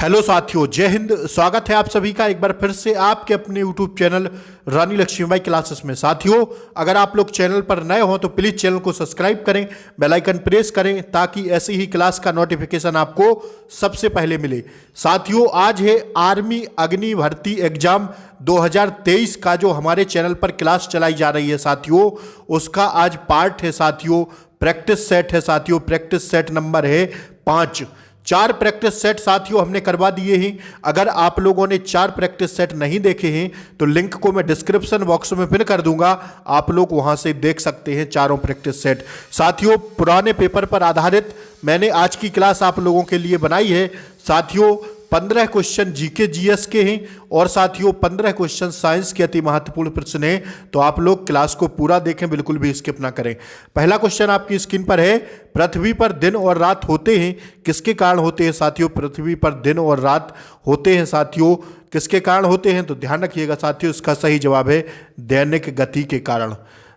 Hello साथियों, जय हिंद। स्वागत है आप सभी का एक बार फिर से आपके अपने यूट्यूब चैनल रानी लक्ष्मीबाई क्लासेस में। साथियों, अगर आप लोग चैनल पर नए हो तो प्लीज़ चैनल को सब्सक्राइब करें, बेल आइकन प्रेस करें ताकि ऐसी ही क्लास का नोटिफिकेशन आपको सबसे पहले मिले। साथियों, आज है आर्मी अग्नि भर्ती एग्जाम 2023 का जो हमारे चैनल पर क्लास चलाई जा रही है साथियों, उसका आज पार्ट है साथियों, प्रैक्टिस सेट है साथियों। प्रैक्टिस सेट नंबर है 5। 4 प्रैक्टिस सेट साथियों हमने करवा दिए हैं। अगर आप लोगों ने 4 प्रैक्टिस सेट नहीं देखे हैं तो लिंक को मैं डिस्क्रिप्शन बॉक्स में पिन कर दूंगा, आप लोग वहां से देख सकते हैं चारों प्रैक्टिस सेट। साथियों, पुराने पेपर पर आधारित मैंने आज की क्लास आप लोगों के लिए बनाई है। साथियों, 15 क्वेश्चन जीके जीएस के हैं और साथियों 15 क्वेश्चन साइंस के अति महत्वपूर्ण प्रश्न हैं। तो आप लोग क्लास को पूरा देखें, बिल्कुल भी स्किप ना करें। पहला क्वेश्चन आपकी स्क्रीन पर है, पृथ्वी पर दिन और रात होते हैं, किसके कारण होते हैं साथियों? पृथ्वी पर दिन और रात होते हैं साथियों, किसके कारण होते हैं? तो ध्यान रखिएगा साथियों, इसका सही जवाब है दैनिक गति के कारण।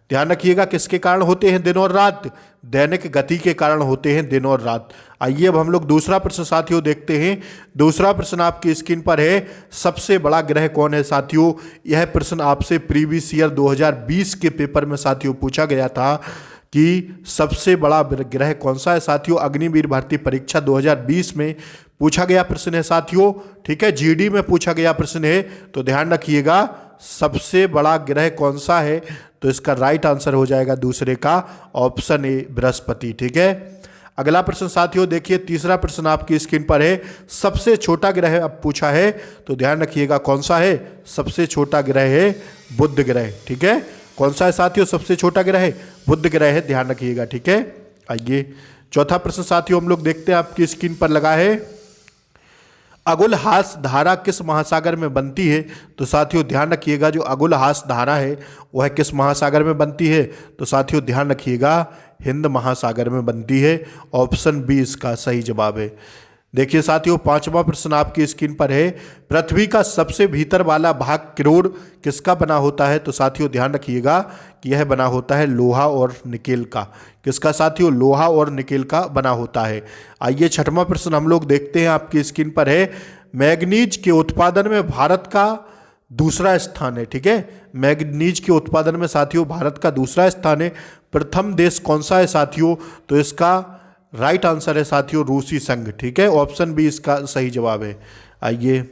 ध्यान रखिएगा, किसके कारण होते हैं दिन और रात? दैनिक गति के कारण होते हैं दिन और रात। आइए अब हम लोग दूसरा प्रश्न साथियों देखते हैं। दूसरा प्रश्न आपकी स्क्रीन पर है, सबसे बड़ा ग्रह कौन है साथियों? यह प्रश्न आपसे प्रीवियस ईयर 2020 के पेपर में साथियों पूछा गया था कि सबसे बड़ा ग्रह कौन सा है साथियों। अग्निवीर भर्ती परीक्षा 2020 में पूछा गया प्रश्न है साथियों, ठीक है, जीडी में पूछा गया प्रश्न है। तो ध्यान रखिएगा, सबसे बड़ा ग्रह कौन सा है? तो इसका राइट आंसर हो जाएगा दूसरे का ऑप्शन ए, बृहस्पति। ठीक है, अगला प्रश्न साथियों देखिए, तीसरा प्रश्न आपकी स्क्रीन पर है, सबसे छोटा ग्रह अब पूछा है। तो ध्यान रखिएगा कौन सा है? सबसे छोटा ग्रह है बुध ग्रह। ठीक है, कौन सा है साथियों? सबसे छोटा ग्रह है बुध ग्रह है, ध्यान रखिएगा। ठीक है, आइए चौथा प्रश्न साथियों हम लोग देखते हैं, आपकी स्क्रीन पर लगा है, अगुलहास धारा किस महासागर में बनती है? तो साथियों ध्यान रखिएगा, जो अगुलहास धारा है वह किस महासागर में बनती है? तो साथियों ध्यान रखिएगा, हिंद महासागर में बनती है। ऑप्शन बी इसका सही जवाब है। देखिए साथियों, पांचवा प्रश्न आपकी स्क्रीन पर है, पृथ्वी का सबसे भीतर वाला भाग क्रोड किसका बना होता है? तो साथियों ध्यान रखिएगा कि यह बना होता है लोहा और निकेल का। किसका साथियों? लोहा और निकेल का बना होता है। आइए छठवां प्रश्न हम लोग देखते हैं, आपकी स्क्रीन पर है, मैग्नीज के उत्पादन में भारत का दूसरा स्थान है। ठीक है, मैग्नीज के उत्पादन में साथियों भारत का दूसरा स्थान है। प्रथम देश कौन सा है साथियों? तो इसका राइट आंसर है साथियों रूसी संघ। ठीक है, ऑप्शन बी इसका सही जवाब है। आइए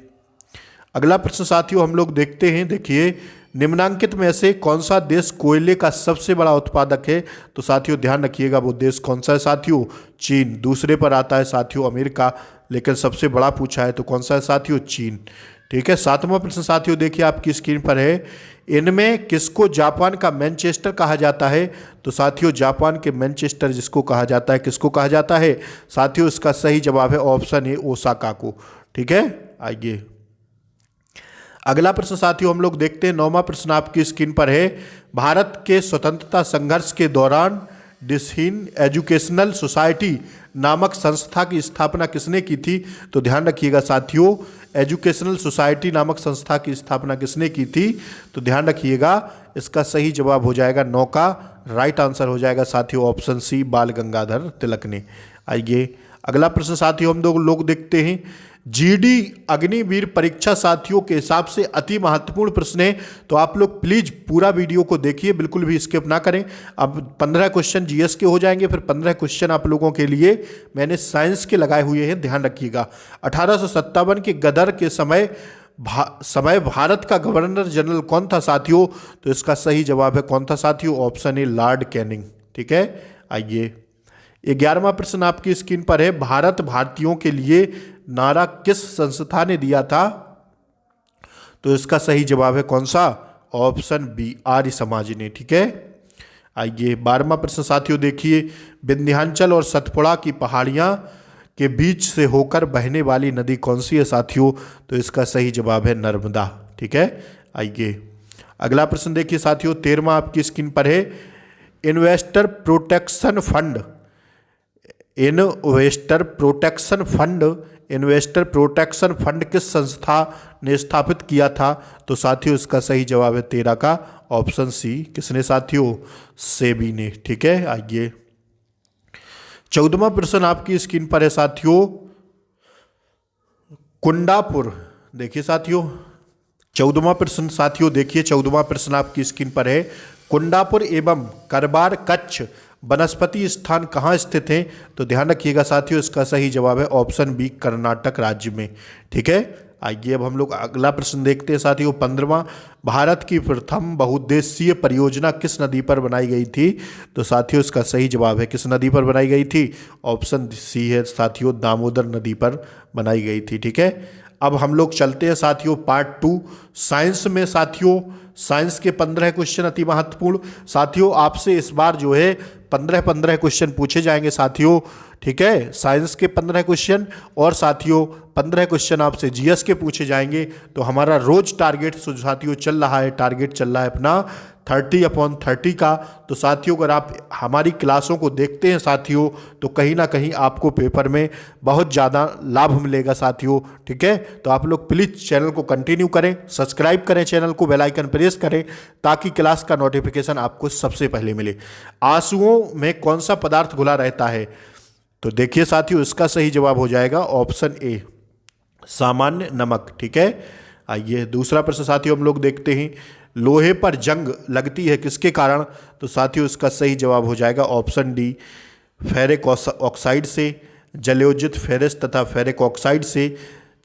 अगला प्रश्न साथियों हम लोग देखते हैं। देखिए, निम्नांकित में से कौन सा देश कोयले का सबसे बड़ा उत्पादक है? तो साथियों ध्यान रखिएगा, वो देश कौन सा है साथियों? चीन। दूसरे पर आता है साथियों अमेरिका, लेकिन सबसे बड़ा पूछा है तो कौन सा है साथियों? चीन। ठीक है, सातवां प्रश्न साथियों देखिए आपकी स्क्रीन पर है, इनमें किसको जापान का मैनचेस्टर कहा जाता है? तो साथियों जापान के मैनचेस्टर जिसको कहा जाता है, किसको कहा जाता है साथियों? इसका सही जवाब है ऑप्शन ए, ओसाका को। ठीक है, आइए अगला प्रश्न साथियों हम लोग देखते हैं। 9वां प्रश्न आपकी स्क्रीन पर है, भारत के स्वतंत्रता संघर्ष के दौरान डिसहिन एजुकेशनल सोसाइटी नामक संस्था की स्थापना किसने की थी? तो ध्यान रखिएगा साथियों, एजुकेशनल सोसाइटी नामक संस्था की स्थापना किसने की थी? तो ध्यान रखिएगा, इसका सही जवाब हो जाएगा 9 का राइट आंसर हो जाएगा साथियों ऑप्शन सी, बाल गंगाधर तिलक ने। आइए अगला प्रश्न साथियों हम लोग देखते हैं, जीडी अग्निवीर परीक्षा साथियों के हिसाब से अति महत्वपूर्ण प्रश्न है। तो आप लोग प्लीज पूरा वीडियो को देखिए, बिल्कुल भी स्किप ना करें। अब 15 क्वेश्चन जीएस के हो जाएंगे, फिर 15 क्वेश्चन आप लोगों के लिए मैंने साइंस के लगाए हुए हैं, ध्यान रखिएगा। 1857 के गदर के समय भारत का गवर्नर जनरल कौन था साथियों? तो इसका सही जवाब है कौन था साथियों? Option A, Lord Canning. ठीक है, आइए 11वां प्रश्न आपकी स्क्रीन पर है, भारत भारतीयों के लिए नारा किस संस्था ने दिया था? तो इसका सही जवाब है कौन सा? ऑप्शन बी, आर्य समाज ने। ठीक है, आइए 12वां प्रश्न साथियों देखिए, विंध्याचल और सतपुड़ा की पहाड़ियां के बीच से होकर बहने वाली नदी कौन सी है साथियों? तो इसका सही जवाब है नर्मदा। ठीक है, आइए अगला प्रश्न देखिए साथियों, 13वां आपकी स्क्रीन पर है, investor protection fund investor protection fund किस संस्था ने स्थापित किया था? तो साथियों इसका सही जवाब है 13 का ऑप्शन सी, किसने साथियों? सेबी ने। ठीक है, आइए 14वां प्रश्न आपकी स्क्रीन पर है साथियों, कुंडापुर। देखिए साथियों 14वां प्रश्न, साथियों देखिए 14वां प्रश्न आपकी स्क्रीन पर है। कुंडापुर एवं करबार कच्छ वनस्पति स्थान कहाँ स्थित हैं? तो ध्यान रखिएगा साथियों, इसका सही जवाब है ऑप्शन बी, कर्नाटक राज्य में। ठीक है, आइए अब हम लोग अगला प्रश्न देखते हैं साथियों। 15वां, भारत की प्रथम बहुउद्देशीय परियोजना किस नदी पर बनाई गई थी? तो साथियों इसका सही जवाब है, किस नदी पर बनाई गई थी? ऑप्शन सी है साथियों, दामोदर नदी पर बनाई गई थी। ठीक है, अब हम लोग चलते हैं साथियों पार्ट 2 साइंस में। साथियों साइंस के 15 क्वेश्चन अति महत्वपूर्ण। साथियों आपसे इस बार जो है 15 क्वेश्चन पूछे जाएंगे साथियों। ठीक है, साइंस के 15 क्वेश्चन और साथियों 15 क्वेश्चन आपसे जीएस के पूछे जाएंगे। तो हमारा रोज टारगेट साथियों चल रहा है, टारगेट चल रहा है अपना 30/30 का। तो साथियों अगर आप हमारी क्लासों को देखते हैं साथियों, तो कहीं ना कहीं आपको पेपर में बहुत ज़्यादा लाभ मिलेगा साथियों। ठीक है, तो आप लोग प्लीज़ चैनल को कंटिन्यू करें, सब्सक्राइब करें चैनल को, बेल आइकन प्रेस करें ताकि क्लास का नोटिफिकेशन आपको सबसे पहले मिले। आंसुओं में कौन सा पदार्थ घुला रहता है? तो देखिए साथियों इसका सही जवाब हो जाएगा ऑप्शन ए, सामान्य नमक। ठीक है, आइए दूसरा प्रश्न साथियों हम लोग देखते हैं। लोहे पर जंग लगती है किसके कारण? तो साथियों इसका सही जवाब हो जाएगा ऑप्शन डी, फेरिक ऑक्साइड से, जलोजित फेरस तथा फेरिक ऑक्साइड से,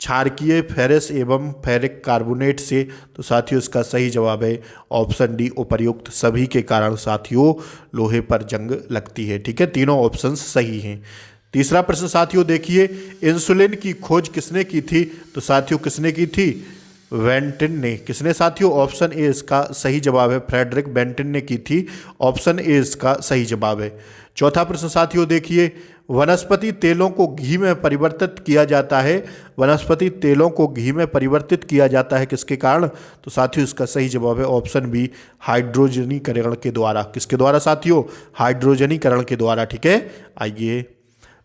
क्षारकीय फेरस एवं फेरिक कार्बोनेट से। तो साथियों इसका सही जवाब है ऑप्शन डी, उपर्युक्त सभी के कारण साथियों लोहे पर जंग लगती है। ठीक है, तीनों ऑप्शन सही हैं। तीसरा प्रश्न साथियों देखिए, इंसुलिन की खोज किसने की थी? तो साथियों किसने की थी? बेंटिन ने। किसने साथियों? ऑप्शन ए इसका सही जवाब है, फ्रेडरिक बेंटिन ने की थी। ऑप्शन ए इसका सही जवाब है। चौथा प्रश्न साथियों देखिए, वनस्पति तेलों को घी में परिवर्तित किया जाता है। वनस्पति तेलों को घी में परिवर्तित किया जाता है किसके कारण? तो साथियों इसका सही जवाब है ऑप्शन बी, हाइड्रोजनीकरण के द्वारा। किसके द्वारा साथियों? हाइड्रोजनीकरण के द्वारा। ठीक है, आइए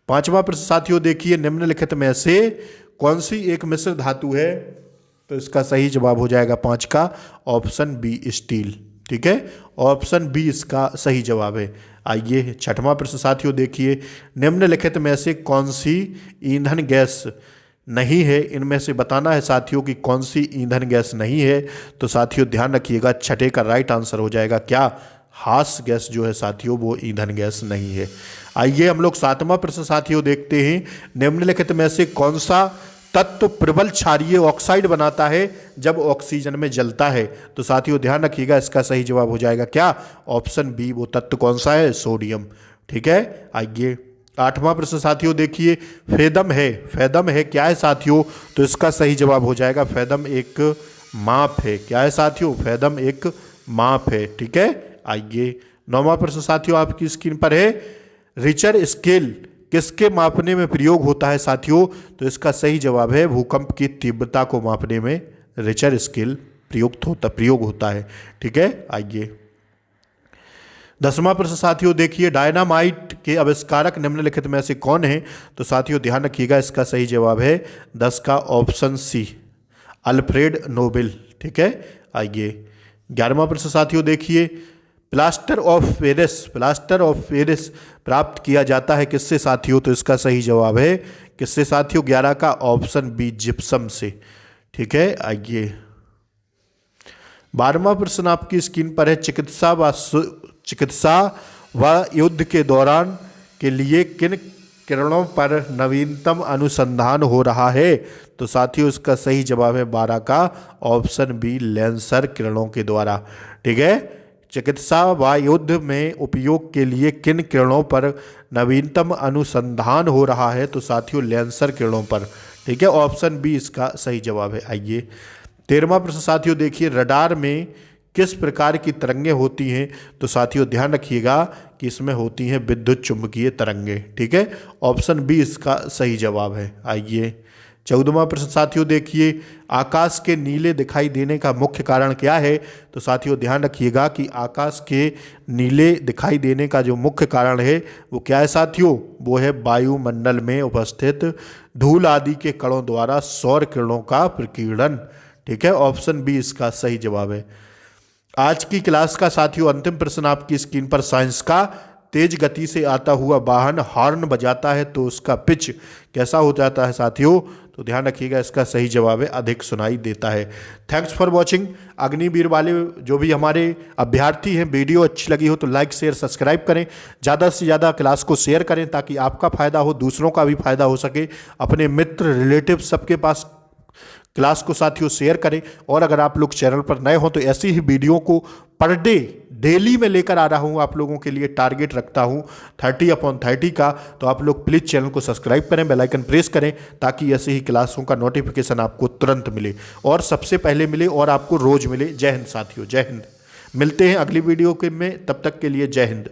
पांचवा प्रश्न साथियों देखिए, निम्नलिखित में से कौन सी एक मिश्र धातु है? तो इसका सही जवाब हो जाएगा 5 का ऑप्शन बी, स्टील। ठीक है, ऑप्शन बी इसका सही जवाब है। आइए छठवां प्रश्न साथियों देखिए, निम्नलिखित में से कौन सी ईंधन गैस नहीं है? इनमें से बताना है साथियों कि कौन सी ईंधन गैस नहीं है। तो साथियों ध्यान रखिएगा, छठे का राइट आंसर हो जाएगा क्या? हास गैस जो है साथियों वो ईंधन गैस नहीं है। आइए हम लोग सातवां प्रश्न साथियों देखते हैं, निम्नलिखित में से कौन सा तत्व प्रबल क्षारीय ऑक्साइड बनाता है जब ऑक्सीजन में जलता है? तो साथियों ध्यान रखिएगा, इसका सही जवाब हो जाएगा क्या? ऑप्शन बी, वो तत्व कौन सा है? सोडियम। ठीक है, आइए आठवां प्रश्न साथियों देखिए, फेदम है। फेदम है क्या है साथियों? तो इसका सही जवाब हो जाएगा, फेदम एक माप है। क्या है साथियों? फेदम एक माप है। ठीक है, आइए नौवां प्रश्न साथियों आपकी स्क्रीन पर है, रिचर स्केल किसके मापने में प्रयोग होता है साथियों? तो इसका सही जवाब है, भूकंप की तीव्रता को मापने में रिचर स्केल प्रयोग होता है। ठीक है, आइए 10वां प्रश्न साथियों देखिए, डायनामाइट के आविष्कारक निम्नलिखित में से कौन है? तो साथियों ध्यान रखिएगा, इसका सही जवाब है 10 का ऑप्शन सी, अल्फ्रेड नोबेल। ठीक है, आइए 11वां प्रश्न साथियों देखिए, प्लास्टर ऑफ पेरिस प्राप्त किया जाता है किससे साथियों? तो इसका सही जवाब है किससे साथियों? 11 का ऑप्शन बी, जिप्सम से। ठीक है, आइए 12वां प्रश्न आपकी स्क्रीन पर है, चिकित्सा व युद्ध के दौरान के लिए किन किरणों पर नवीनतम अनुसंधान हो रहा है? तो साथियों इसका सही जवाब है 12 का ऑप्शन बी, लेंसर किरणों के द्वारा। ठीक है, चिकित्सा व युद्ध में उपयोग के लिए किन किरणों पर नवीनतम अनुसंधान हो रहा है? तो साथियों लेंसर किरणों पर। ठीक है, ऑप्शन बी इसका सही जवाब है। आइए 13वां प्रश्न साथियों देखिए, रडार में किस प्रकार की तरंगें होती हैं? तो साथियों ध्यान रखिएगा कि इसमें होती हैं विद्युत चुंबकीय तरंगें। ठीक है, ऑप्शन बी इसका सही जवाब है। आइए 14वां प्रश्न साथियों देखिए, आकाश के नीले दिखाई देने का मुख्य कारण क्या है? तो साथियों ध्यान रखिएगा कि आकाश के नीले दिखाई देने का जो मुख्य कारण है वो क्या है साथियों? वो है वायुमंडल में उपस्थित धूल आदि के कणों द्वारा सौर किरणों का प्रकीर्णन। ठीक है, ऑप्शन बी इसका सही जवाब है। आज की क्लास का साथियों अंतिम प्रश्न आपकी स्क्रीन पर साइंस का, तेज गति से आता हुआ वाहन हॉर्न बजाता है तो उसका पिच कैसा हो जाता है साथियों? तो ध्यान रखिएगा इसका सही जवाब है अधिक सुनाई देता है। Thanks for watching. अग्निवीर वाले जो भी हमारे अभ्यर्थी हैं, वीडियो अच्छी लगी हो तो लाइक शेयर सब्सक्राइब करें, ज़्यादा से ज़्यादा क्लास को शेयर करें ताकि आपका फ़ायदा हो, दूसरों का भी फायदा हो सके। अपने मित्र रिलेटिव सबके पास क्लास को साथियों शेयर करें। और अगर आप लोग चैनल पर नए हो तो ऐसी ही वीडियो को पर डे डेली में लेकर आ रहा हूं, आप लोगों के लिए टारगेट रखता हूं 30/30 का। तो आप लोग प्लीज़ चैनल को सब्सक्राइब करें, बेल आइकन प्रेस करें ताकि ऐसे ही क्लासों का नोटिफिकेशन आपको तुरंत मिले और सबसे पहले मिले और आपको रोज मिले। जय हिंद साथियों, जय हिंद। मिलते हैं अगली वीडियो के में, तब तक के लिए जय हिंद।